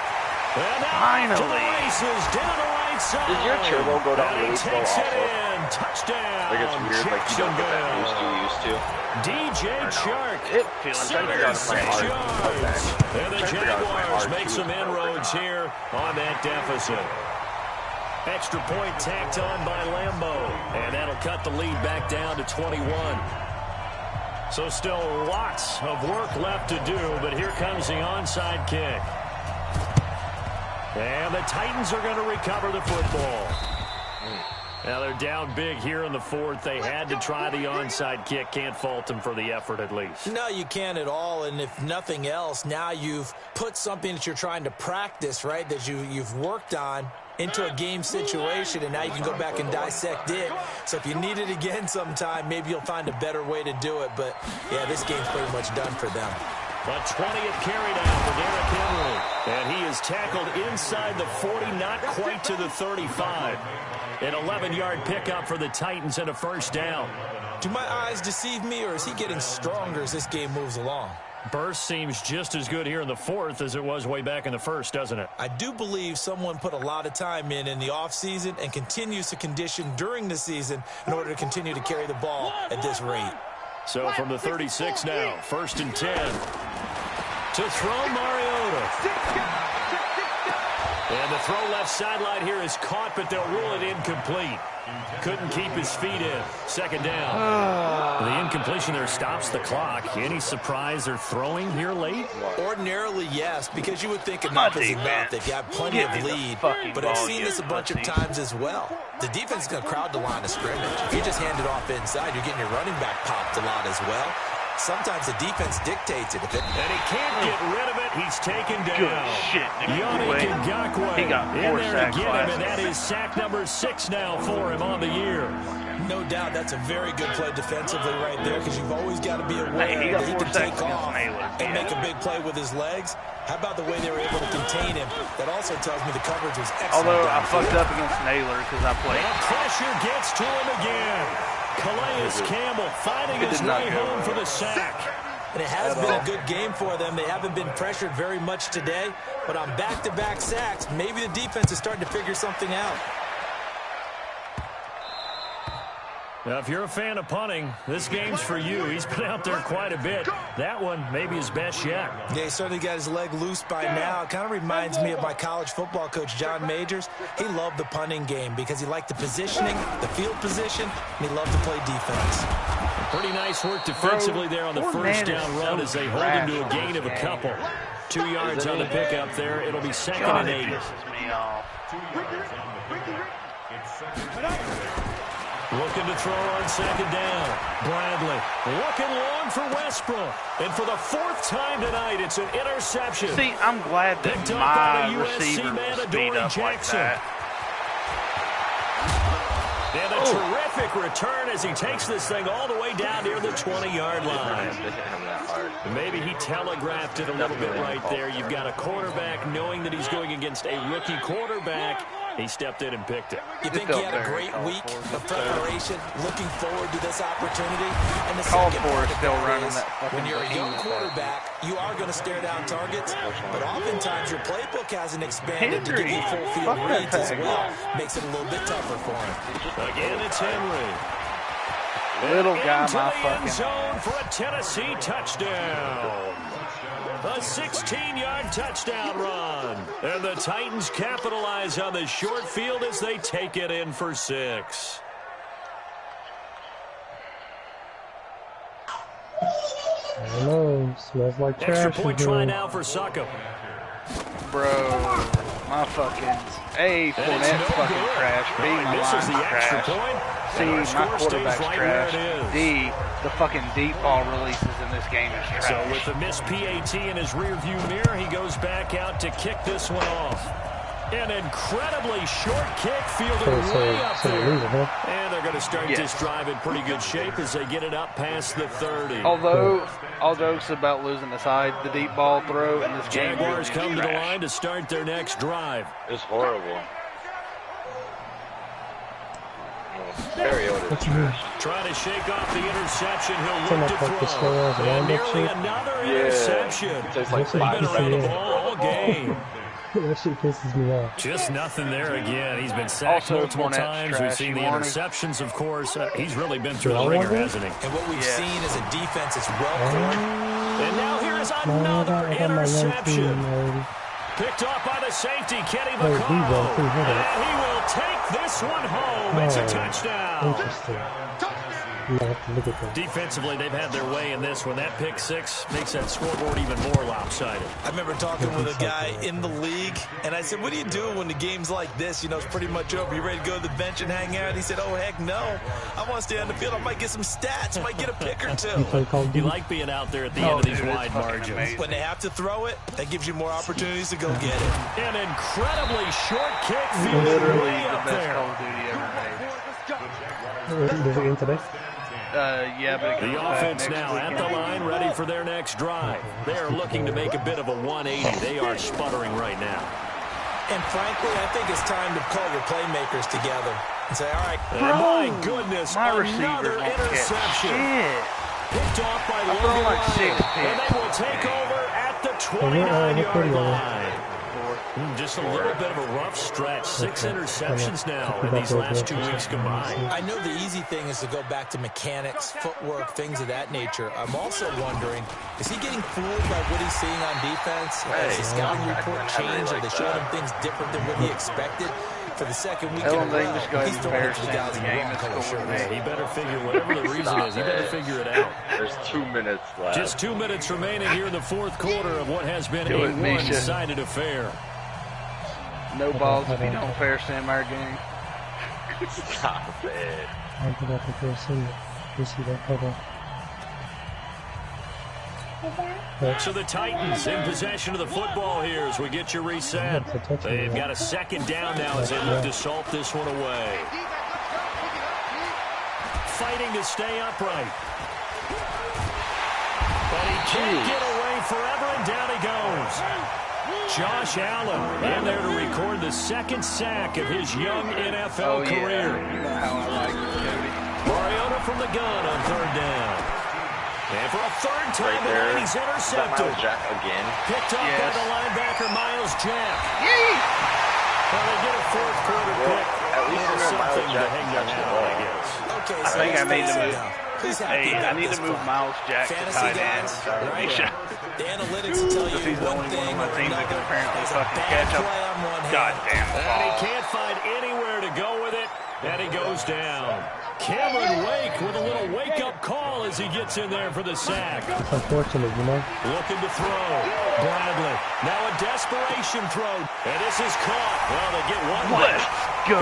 Finally. Down the right side. Does your turbo go down really slow also? Like Touchdown. it's weird, like you don't get that boost you used to. DJ Chark. It feels like 76 yards. And the Jaguars make some inroads here on that deficit. Extra point tacked on by Lambeau. And that'll cut the lead back down to 21. So still lots of work left to do, but here comes the onside kick. And the Titans are going to recover the football. Now they're down big here in the 4th. They had to try the onside kick. Can't fault them for the effort at least. No, you can't at all. And if nothing else, now you've put something that you're trying to practice, right, that you've worked on into a game situation, and now you can go back and dissect it. So if you need it again sometime, maybe you'll find a better way to do it. But, yeah, this game's pretty much done for them. The 20th carry down for Derrick Henry. And he is tackled inside the 40, not quite to the 35. An 11-yard pickup for the Titans and a first down. Do my eyes deceive me, or is he getting stronger as this game moves along? Burst seems just as good here in the 4th as it was way back in the 1st, doesn't it? I do believe someone put a lot of time in the offseason and continues to condition during the season in order to continue to carry the ball at this rate. So from the 36 now, 1st and 10. To throw Mariota. And the throw left sideline here is caught, but they'll rule it incomplete. Couldn't keep his feet in. Second down. The incompletion there stops the clock. Any surprise they're throwing here late? Ordinarily, yes, because you would think enough is enough. They've got plenty of lead. But I've seen this a bunch of times as well. The defense is going to crowd the line of scrimmage. If you just hand it off inside, you're getting your running back popped a lot as well. Sometimes the defense dictates it. And he can't get rid of it. He's taken down. Good shit. Yannick Ngakoue He got 4 sacks him, last and that is sack number 6 now for him on the year. No doubt that's a very good play defensively right there, because you've always got to be aware that he can take off and make a big play with his legs. How about the way they were able to contain him? That also tells me the coverage was excellent. Although I fucked up against Naylor because I played. And pressure gets to him again. Calais Campbell finding his way home for the sack. And it has been a good game for them. They haven't been pressured very much today, but on back-to-back sacks, maybe the defense is starting to figure something out. Now, if you're a fan of punting, this game's for you. He's been out there quite a bit. That one, maybe his best yet. Yeah, he certainly got his leg loose by now. It kind of reminds me of my college football coach, John Majors. He loved the punting game because he liked the positioning, the field position, and he loved to play defense. Pretty nice work defensively there on the first down run as they hold him to a gain of a couple. 2 yards on the pickup there. It'll be 2nd and 8. Looking to throw on 2nd down. Bradley looking long for Westbrook. And for the 4th time tonight, it's an interception. See, I'm glad that picked up my by the USC receiver man, will speed up Jackson. like that. And a terrific return as he takes this thing all the way down near the 20-yard line. Maybe he telegraphed it a little bit right there. You've got a quarterback knowing that he's going against a rookie quarterback. He stepped in and picked it. You think he had a great week of preparation, looking forward to this opportunity? And the Call second for part is of still that running is, that fucking when you're a young behemoth. quarterback, you are going to stare down targets, but oftentimes your playbook hasn't expanded to give you full field reads as well. Makes it a little bit tougher for him. Again, it's Henry. Little guy, Into my the end fucking. zone for a Tennessee touchdown. A 16-yard touchdown run. And the Titans capitalize on the short field as they take it in for 6. I don't know. Smells like trash. Extra point try now for Sacco. Bro, my fucking A, Fournette's fucking trash. B, my line's Misses the extra trash. point. C, And our my score stays quarterback's right where trash. it is. D, the fucking deep ball releases in this game is trash. So with the missed PAT in his rearview mirror, he goes back out to kick this one off. An incredibly short kick fielded way up there. And they're going to start this drive in pretty good shape as they get it up past the 30. Although, all jokes about losing aside, the deep ball throw in this game Jaguars really come to the trash. line to start their next drive. It's horrible. Trying to shake off the interception. He'll look to throw. And nearly another interception. It's like He's been around the ball all game. That shit pisses me off. Just nothing there again. He's been sacked multiple times. We've seen the interceptions, of course. He's really been through the ringer, hasn't he? And what we've seen is a defense that's well formed. And now here is another interception. Picked off by the safety, Kenny McCall. And he will take this one home. It's a touchdown. Interesting. You have to look at that. Defensively, they've had their way in this one. That pick six makes that scoreboard even more lopsided. I remember talking with a guy in the league, and I said, what do you do when the game's like this? You know, it's pretty much over. You ready to go to the bench and hang out? And he said, oh, heck no. I want to stay on the field. I might get some stats. I might get a pick or two. You like being out there at the end of these wide margins. Amazing. When they have to throw it, that gives you more opportunities to go get it. An incredibly short kick fielded Literally way the up best there. Call of Duty ever made. Does it end today? Yeah, but The offense now at the line, ready for their next drive. They are looking to make a bit of a 180. They are sputtering right now. And frankly, I think it's time to call your playmakers together and say, all right. And my goodness, my another receiver won't interception. catch shit. Picked off by I'm throwing Logan like 6 Ryan. picks. And they will take over at the 29-yard line. Just a little bit of a rough stretch. 6 interceptions now in these last 2 weeks combined. I know the easy thing is to go back to mechanics, footwork, things of that nature. I'm also wondering, is he getting fooled by what he's seeing on defense? Has the scouting report changed? Are they showing him things different than what he expected? For the second week in a row, Just go ahead he's and throwing it to embarrass the guys in the the game. wrong It's color cool. shirts. He better figure, whatever the reason is, he better figure it out. There's 2 minutes left. Just 2 minutes remaining here in the fourth quarter of what has been Do a it, Misha. one-sided affair. No balls if you don't fair sim our game. Stop it. I forgot to first see it. You see that? Hold on. So the Titans in possession of the football here as we get you reset. They've got a second down now as they look to salt this one away. Fighting to stay upright. But he can't get away forever, and down he goes. Josh Allen in there to record the second sack of his young NFL career. You know how I like Cody. Mariota from the gun on third down. And for a third time tonight, he's intercepted. Miles Jack again. Picked up by the linebacker, Miles Jack. Yee! Well, they get a fourth quarter pick. At least you know Miles Something to Jack hang their touched the hat on, ball. I guess. Okay, I think I need to move. Who's happy Hey, I about need this to move one? Miles Jack to Fantasy tight end. guys, Sorry, right? Misha. The analytics will tell you He's the one only thing one of my or team that can another. apparently There's a fucking bad catch up. play on one hand. Goddamn And he ball. can't find anywhere to go with it. And he goes down. Cameron Wake with a little wake-up call as he gets in there for the sack. It's unfortunate, you know? Looking to throw. Bradley. Now a desperation throw. And this is caught. Well, they get one. What? go.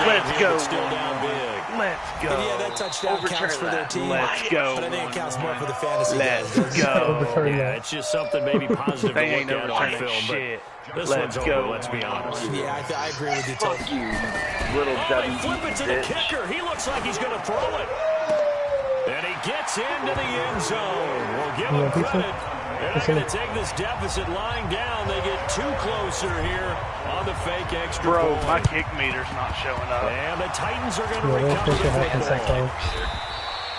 Let's go. Still down big. Let's go. And yeah, that touchdown counts for their team. Let's go. But I think it counts more for the fantasy Let's guys. go. Yeah, it's just something maybe positive to They look ain't at on overturning film. shit. But this Let's one's go. over, let's be honest. Yeah, I agree with you, Tom. Fuck you, little They Debbie flip it to the bitch. kicker. He looks like he's going to throw it. And he gets into the end zone. We'll give him credit. They're not going to take this deficit lying down. They get too closer here on the fake extra Bro, point. my kick meter's not showing up. And the Titans are going to Yeah, recover that's the what happens football. sometimes.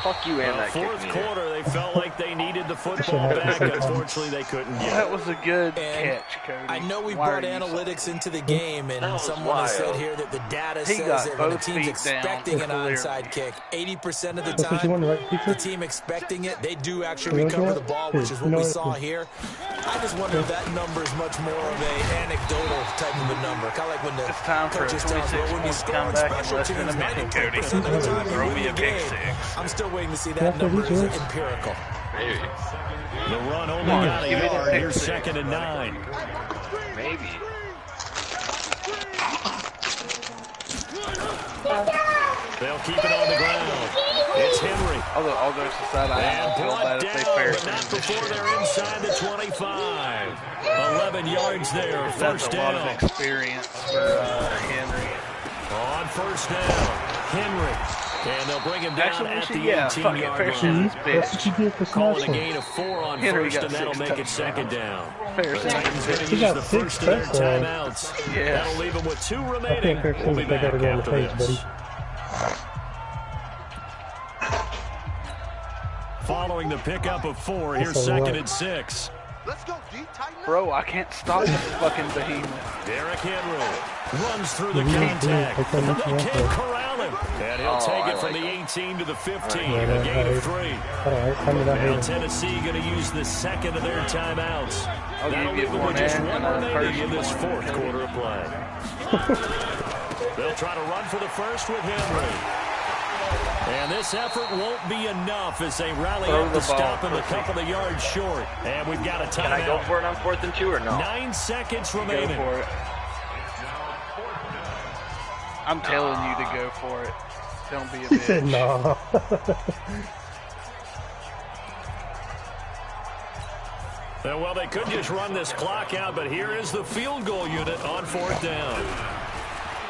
Fuck you and that kick Fourth meter. quarter, they felt like they needed the football back. Unfortunately, they couldn't get That it. was a good And catch, Cody. I know we Why brought are you analytics into the game, and was someone has said wild. here that the data He says got that when the both team's feet down, expecting an clearly. onside kick, 80% of the That's what you time, wanted, right, Peter? the team expecting it, they do actually You recover know the what? ball, Here, which is you what know we what? saw here. I just wonder if that number is much more of a anecdotal type of a number. Kind of like when the It's time for a coaches tell us, well, when you 26-point score on comeback in special less than a teams, minute, Cody. 90% of the time Throw you me win a the pick game. six. I'm still waiting to see Yeah, that number for is these empirical. Maybe. The run only Come on, got a give me the yard. pick Here's six. 2nd and 9. Maybe. They'll keep it on the ground. It's Henry. Although all jokes aside, I And don't feel brought bad if they down, fair but not before they're inside the 25. 11 yards there, That's first a lot down. of experience for Henry. On first down, Henry. And they'll bring him down Actually, we at should, the yeah, fuck it, 18-yard fair line. shit. See? That's what you get for Calling a smashing. gain of 4 on Henry first, got and that'll 6 make it touchdowns. 2nd down. Fair The Titans going to He use got the 6 first of their touchdowns. timeouts. Yes. That'll leave them with 2 I remaining. think fair We'll be things they back gotta go in the after face, this. buddy. Following the pickup of 4, here's That's a 2nd lot. and 6. Let's go, D. Tighten up. Bro, I can't stop this fucking behemoth. Derrick Henry runs through the Yeah, contact. they couldn't They get can't there. corral him. And he'll take it from the 18 to the 15. Yeah, A gain of 3. Alright, I mean, I Now hate it. Tennessee going to use the 2nd of their timeouts. I'll That'll give you leave them one with just and one a remaining in first this one. 4th quarter of play. They'll try to run for the first with Henry. And this effort won't be enough as they rally Throw up the to ball, stop him a pussy. couple of yards short. And we've got a timeout. Can I go for it on 4th and 2 or no? 9 seconds Go remaining. for it. I'm telling you to go for it. Don't be a He said bitch. no. Well, they could just run this clock out, but here is the field goal unit on 4th down.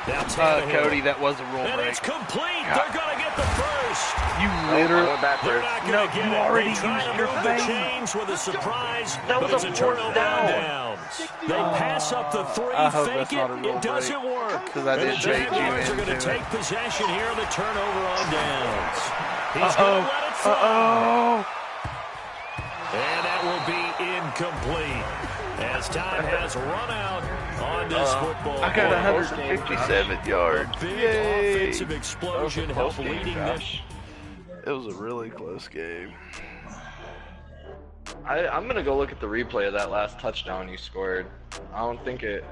Now Tannehill. Cody, that was a rule And break. it's complete. They're going to get the first. You I literally... went They're backwards. not No, going to get you it. already They try used to your move the thing. chains with a surprise, That but was it's a a fourth turnover on down. downs. They pass up the 3, I hope fake that's not a it. rule It doesn't break, work. 'cause I And did the bait you Jaguars are going to into it. take possession here on the turnover on downs. He's going to let it fly. Uh-oh. And that will be incomplete as time has run out on this football. I got ball. 157 yards. Big Yay. offensive explosion helped leading them. It was a really close game. I'm gonna go look at the replay of that last touchdown you scored. I don't think you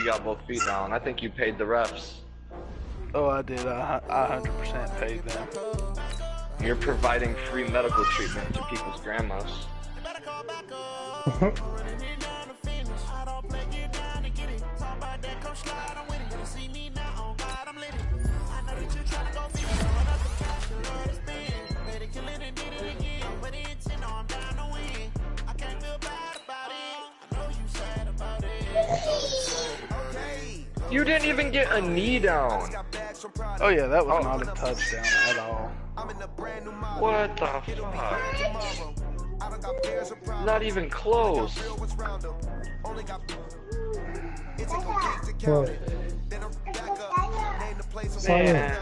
got both feet down. I think you paid the refs. Oh, I did. I 100% paid them. You're providing free medical treatment to people's grandmas. You didn't even get a knee down. Oh, yeah, that was not a touchdown at all. What the fuck? Not even close. What? Man,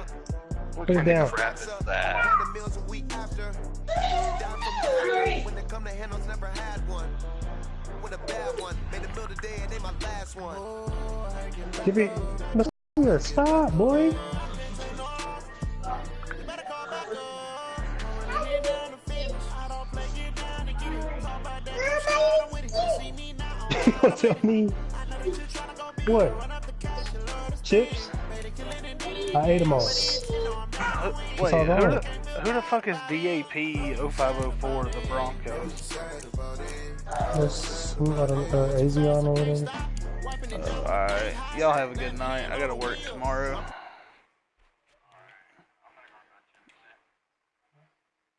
what Put it kind down. of crap is that? Give me. Stop, boy. You gonna tell me what? Chips? I ate them all. Wait, all wrong. who the fuck is DAP 0504 of the Broncos? That's, I don't know, Azion or whatever. Alright. Y'all have a good night. I gotta work tomorrow.